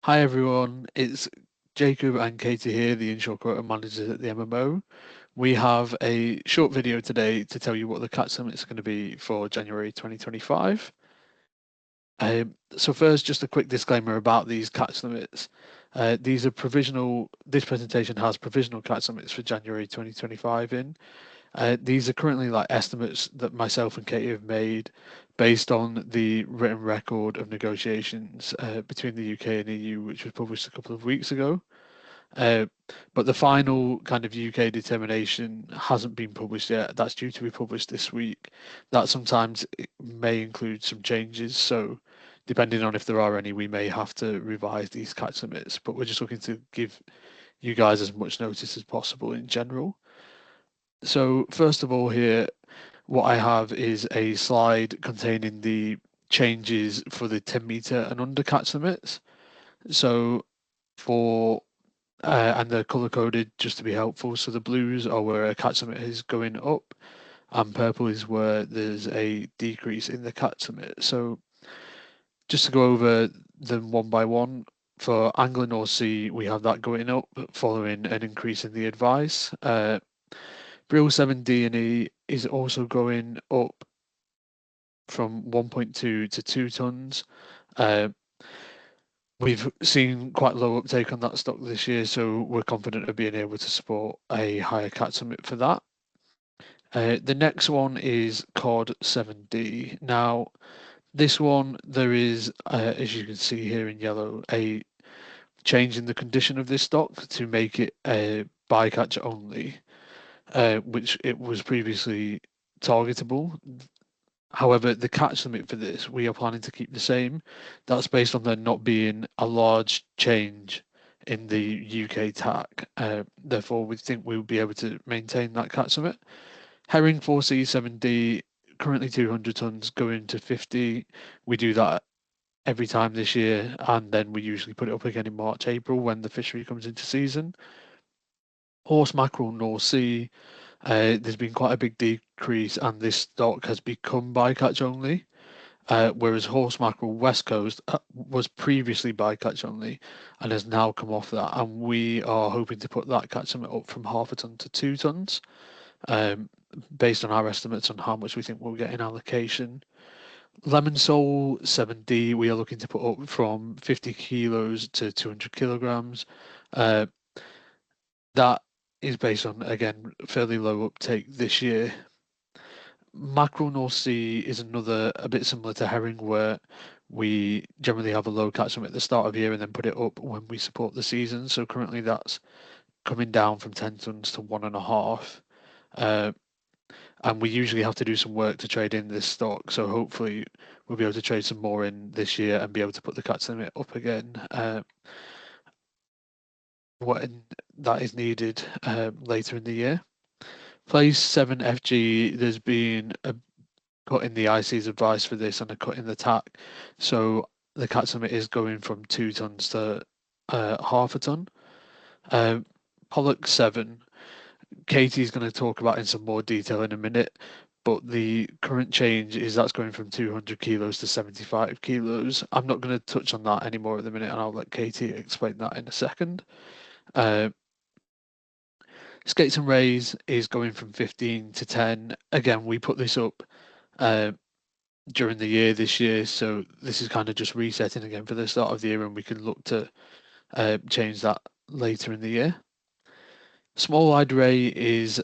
Hi everyone, it's Jacob and Katie here, the inshore quota managers at the MMO. We have a short video today to tell you what the catch limit is going to be for January 2025. So first, just a quick disclaimer about these catch limits. These are provisional. This presentation has provisional catch limits for January 2025 in. These are currently like estimates that myself and Katie have made based on the written record of negotiations between the UK and EU, which was published a couple of weeks ago. Uh, but the final kind of UK determination hasn't been published yet. That's due to be published this week. That sometimes it may include some changes. So, depending on if there are any, we may have to revise these catch limits. But we're just looking to give you guys as much notice as possible in general. So, first of all, here, what I have is a slide containing the changes for the 10 meter and under catch limits. So, for and they're color coded just to be helpful. So the blues are where a catch limit is going up, and purple is where there's a decrease in the catch limit. So just to go over them one by one, for Angler North Sea, we have that going up following an increase in the advice. Brill 7D and E is also going up from 1.2 to 2 tons. Uh, We've seen quite low uptake on that stock this year, so we're confident of being able to support a higher catch limit for that. The next one is COD 7D. Now, this one, there is, as you can see here in yellow, a change in the condition of this stock to make it a bycatch only, which it was previously targetable. However, the catch limit for this, we are planning to keep the same. That's based on there not being a large change in the UK TAC. Therefore, we think we'll be able to maintain that catch limit. Herring 4C7D, currently 200 tons, going to 50. We do that every time this year, and then we usually put it up again in March, April when the fishery comes into season. Horse mackerel North Sea, there's been quite a big decrease, and this stock has become bycatch only. Whereas horse mackerel West Coast was previously bycatch only and has now come off that. And we are hoping to put that catch limit up from half a ton to 2 tons, um, based on our estimates on how much we think we'll get in allocation. Lemon sole 7D, we are looking to put up from 50 kilos to 200 kilograms. Uh, that is based on, again, fairly low uptake this year. Mackerel North Sea is another a bit similar to herring, where we generally have a low catch limit at the start of the year and then put it up when we support the season. So currently that's coming down from 10 tons to 1.5. And we usually have to do some work to trade in this stock. So hopefully we'll be able to trade some more in this year and be able to put the catch limit up again when that is needed later in the year. Place 7 FG, there's been a cut in the IC's advice for this and a cut in the TAC. So the catch limit is going from 2 tons to half a ton. Pollack 7, Katie's going to talk about in some more detail in a minute, but the current change is that's going from 200 kilos to 75 kilos. I'm not going to touch on that anymore at the minute, and I'll let Katie explain that in a second. Skates and Rays is going from 15 to 10. Again, we put this up during the year this year, so this is kind of just resetting again for the start of the year, and we can look to change that later in the year. Small wide ray is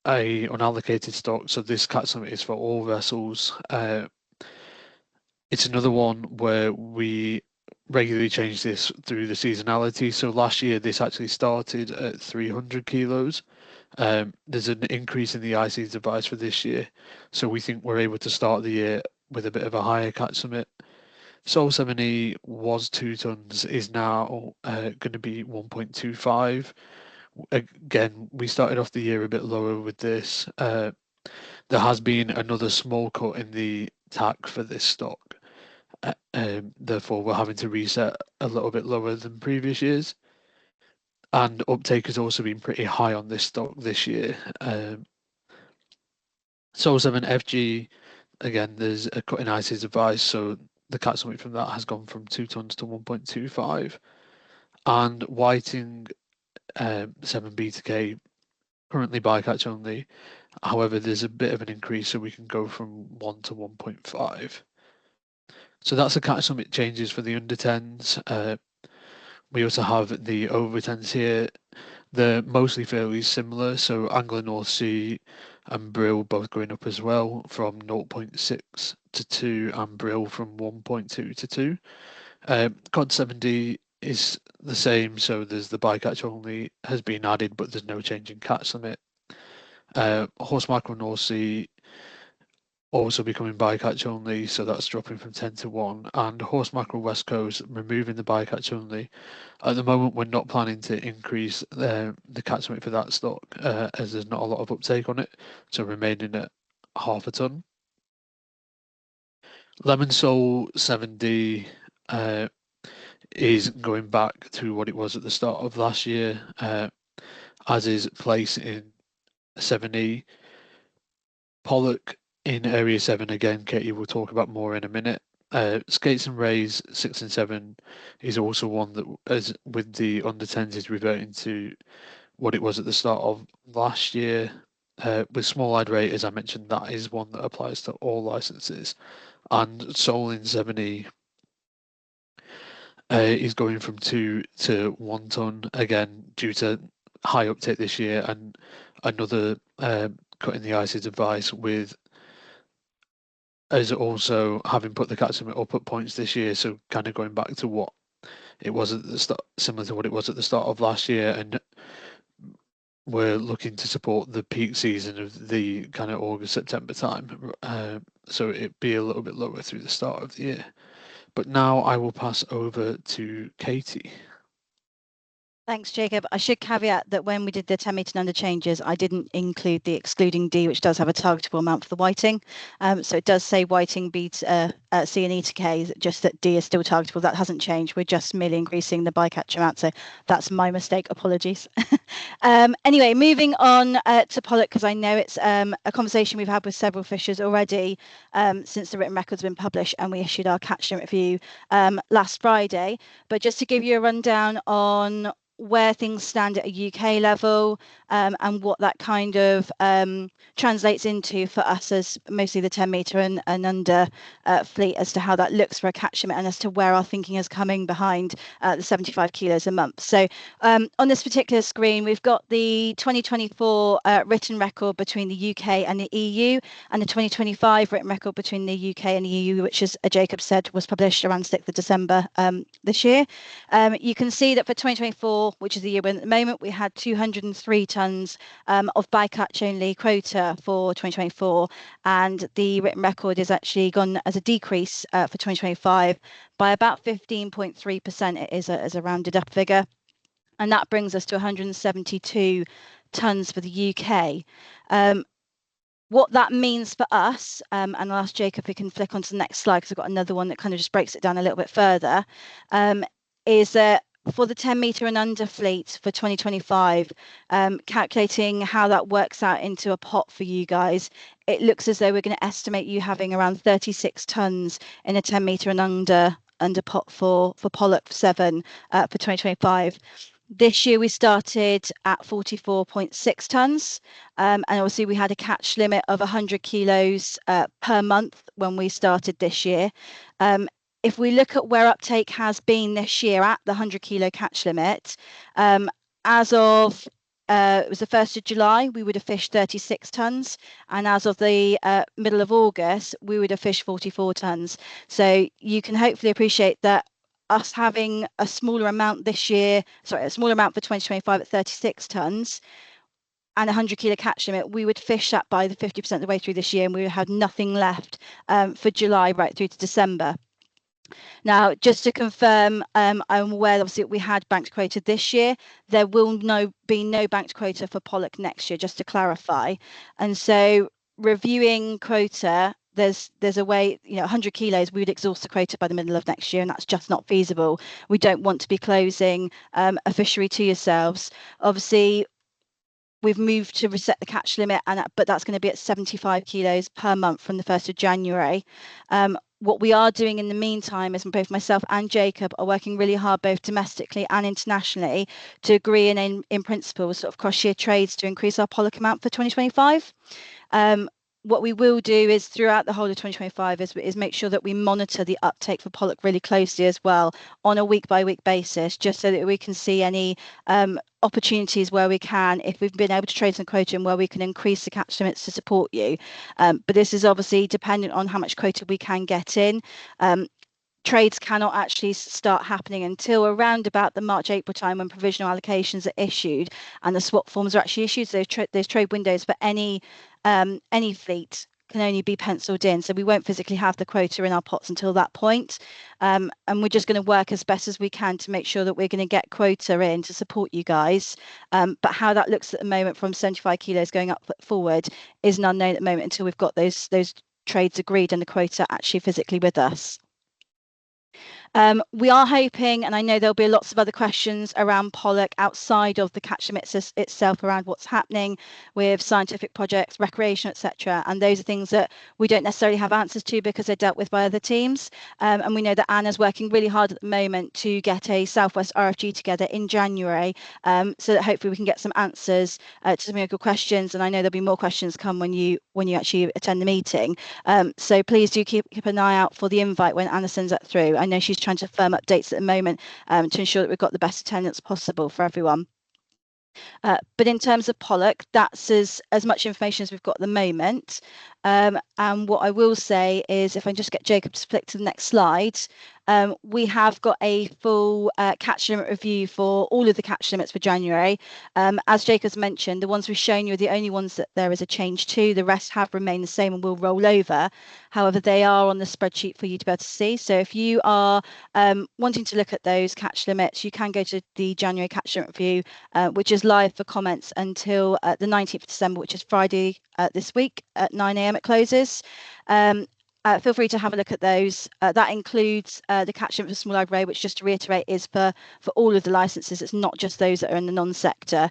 a unallocated stock, so this catch limit is for all vessels. It's another one where we regularly change this through the seasonality. So last year this actually started at 300 kilos. There's an increase in the IC's advice for this year, so we think we're able to start the year with a bit of a higher catch limit. Sol 7E was 2 tons, is now going to be 1.25. Again, we started off the year a bit lower with this. There has been another small cut in the TAC for this stock. Therefore, we're having to reset a little bit lower than previous years. And uptake has also been pretty high on this stock this year. Sol 7 FG, again, there's a cut in IC's advice, so the catch limit from that has gone from 2 tons to 1.25. and whiting 7B to K currently bycatch only. However, there's a bit of an increase, so we can go from 1 to 1.5. So that's the catch limit changes for the under 10s. We also have the over 10s here. They're mostly fairly similar, so Angler North Sea and Brill both going up as well from 0.6 to 2 and Brill from 1.2 to 2. COD 70 is the same, so there's the bycatch only has been added, but there's no change in catch limit. Horse mackerel North Sea also becoming bycatch only, so that's dropping from 10 to 1. And horse mackerel West Coast removing the bycatch only. At the moment, we're not planning to increase the catch limit for that stock, as there's not a lot of uptake on it, so remaining at half a ton. Lemon Sole 7D is going back to what it was at the start of last year, as is place in 7E. Pollack in Area 7 again, Katie will talk about more in a minute. Skates and Rays 6 and 7 is also one that, as with the under 10s, is reverting to what it was at the start of last year. With small eyed rate, as I mentioned, that is one that applies to all licenses. And Soul in 7E is going from 2 to 1 ton again due to high uptake this year, and another cutting the ice's advice with as also having put the catch limit up at points this year, so kind of going back to what it was at the start, similar to what it was at the start of last year, and we're looking to support the peak season of the kind of August, September time, so it'd be a little bit lower through the start of the year. But now I will pass over to Katie. Thanks, Jacob. I should caveat that when we did the 10 metre and under changes, I didn't include the excluding D, which does have a targetable amount for the whiting. So it does say whiting beats C and E to K, just that D is still targetable. That hasn't changed. We're just merely increasing the bycatch amount. So that's my mistake. Apologies. Anyway, moving on to Pollack, because I know it's a conversation we've had with several fishers already since the written record's been published, and we issued our catch limit review last Friday. But just to give you a rundown on where things stand at a UK level, and what that kind of translates into for us as mostly the 10 metre and under fleet, as to how that looks for a catch limit and as to where our thinking is coming behind the 75 kilos a month. So on this particular screen, we've got the 2024 written record between the UK and the EU, and the 2025 written record between the UK and the EU, which, as Jacob said, was published around 6th of December this year. You can see that for 2024, which is the year we're in at the moment, we had 203 tonnes of bycatch only quota for 2024, and the written record is actually gone as a decrease for 2025 by about 15.3%. It is as a rounded up figure, and that brings us to 172 tonnes for the UK. What that means for us, and I'll ask Jacob if he can flick onto the next slide, because I've got another one that kind of just breaks it down a little bit further, is that for the 10 metre and under fleet for 2025, calculating how that works out into a pot for you guys, it looks as though we're going to estimate you having around 36 tonnes in a 10 metre and under pot for Pollack 7 for 2025. This year we started at 44.6 tonnes, and obviously we had a catch limit of 100 kilos per month when we started this year. If we look at where uptake has been this year at the 100 kilo catch limit, as of it was the 1st of July, we would have fished 36 tonnes, and as of the middle of August, we would have fished 44 tonnes. So you can hopefully appreciate that us having a smaller amount this year, a smaller amount for 2025 at 36 tonnes and 100 kilo catch limit, we would fish that by the 50% of the way through this year, and we would have nothing left for July right through to December. Now, just to confirm, I'm aware obviously we had banked quota this year. There will be no banked quota for Pollack next year, just to clarify. And so reviewing quota, there's a way, 100 kilos, we would exhaust the quota by the middle of next year, and that's just not feasible. We don't want to be closing a fishery to yourselves. Obviously, we've moved to reset the catch limit, but that's going to be at 75 kilos per month from the 1st of January. What we are doing in the meantime is both myself and Jacob are working really hard, both domestically and internationally, to agree in principle sort of cross-year trades to increase our Pollack amount for 2025. What we will do is throughout the whole of 2025 is make sure that we monitor the uptake for Pollack really closely as well on a week by week basis, just so that we can see any opportunities where we can, if we've been able to trade some quota, and where we can increase the catch limits to support you. But this is obviously dependent on how much quota we can get in. Trades cannot actually start happening until around about the March-April time, when provisional allocations are issued and the swap forms are actually issued. So those trade windows for any fleet can only be penciled in. So we won't physically have the quota in our pots until that point. And we're just going to work as best as we can to make sure that we're going to get quota in to support you guys. But how that looks at the moment from 75 kilos going up forward is an unknown at the moment until we've got those trades agreed and the quota actually physically with us. We are hoping, and I know there'll be lots of other questions around Pollack outside of the catch limits itself, around what's happening with scientific projects, recreation, etc. And those are things that we don't necessarily have answers to because they're dealt with by other teams. And we know that Anna's working really hard at the moment to get a Southwest RFG together in January, so that hopefully we can get some answers to some of your questions. And I know there'll be more questions come when you actually attend the meeting. So please do keep an eye out for the invite when Anna sends that through. I know she's trying to firm up dates at the moment to ensure that we've got the best attendance possible for everyone. But in terms of Pollack, that's as much information as we've got at the moment. And what I will say is, if I just get Jacob to flick to the next slide, we have got a full catch limit review for all of the catch limits for January. As Jacob's mentioned, the ones we've shown you are the only ones that there is a change to. The rest have remained the same and will roll over. However, they are on the spreadsheet for you to be able to see. So if you are wanting to look at those catch limits, you can go to the January catch limit review, which is live for comments until the 19th of December, which is Friday this week at 9 a.m. it closes. Feel free to have a look at those. That includes the catch limit for small library, which, just to reiterate, is for all of the licenses. It's not just those that are in the non-sector.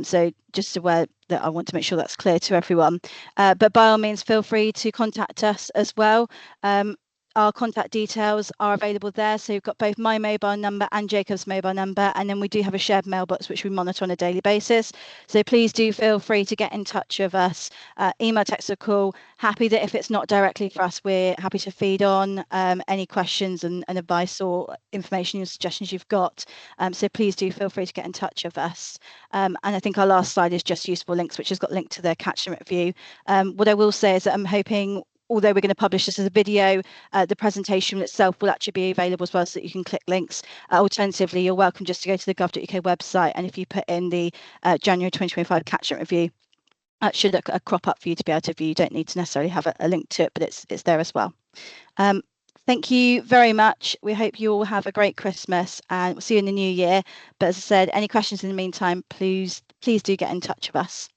So just aware that I want to make sure that's clear to everyone. But by all means, feel free to contact us as well. Our contact details are available there. So you've got both my mobile number and Jacob's mobile number. And then we do have a shared mailbox, which we monitor on a daily basis. So please do feel free to get in touch with us, email, text or call. Happy that if it's not directly for us, we're happy to feed on any questions and advice or information or suggestions you've got. So please do feel free to get in touch with us. And I think our last slide is just useful links, which has got linked to the catch limit review. What I will say is that I'm hoping, although we're going to publish this as a video, the presentation itself will actually be available as well, so that you can click links. Alternatively, you're welcome just to go to the gov.uk website, and if you put in the January 2025 catch limit review, it should crop up for you to be able to view. You don't need to necessarily have a link to it, but it's there as well. Thank you very much. We hope you all have a great Christmas, and we'll see you in the new year. But as I said, any questions in the meantime, please do get in touch with us.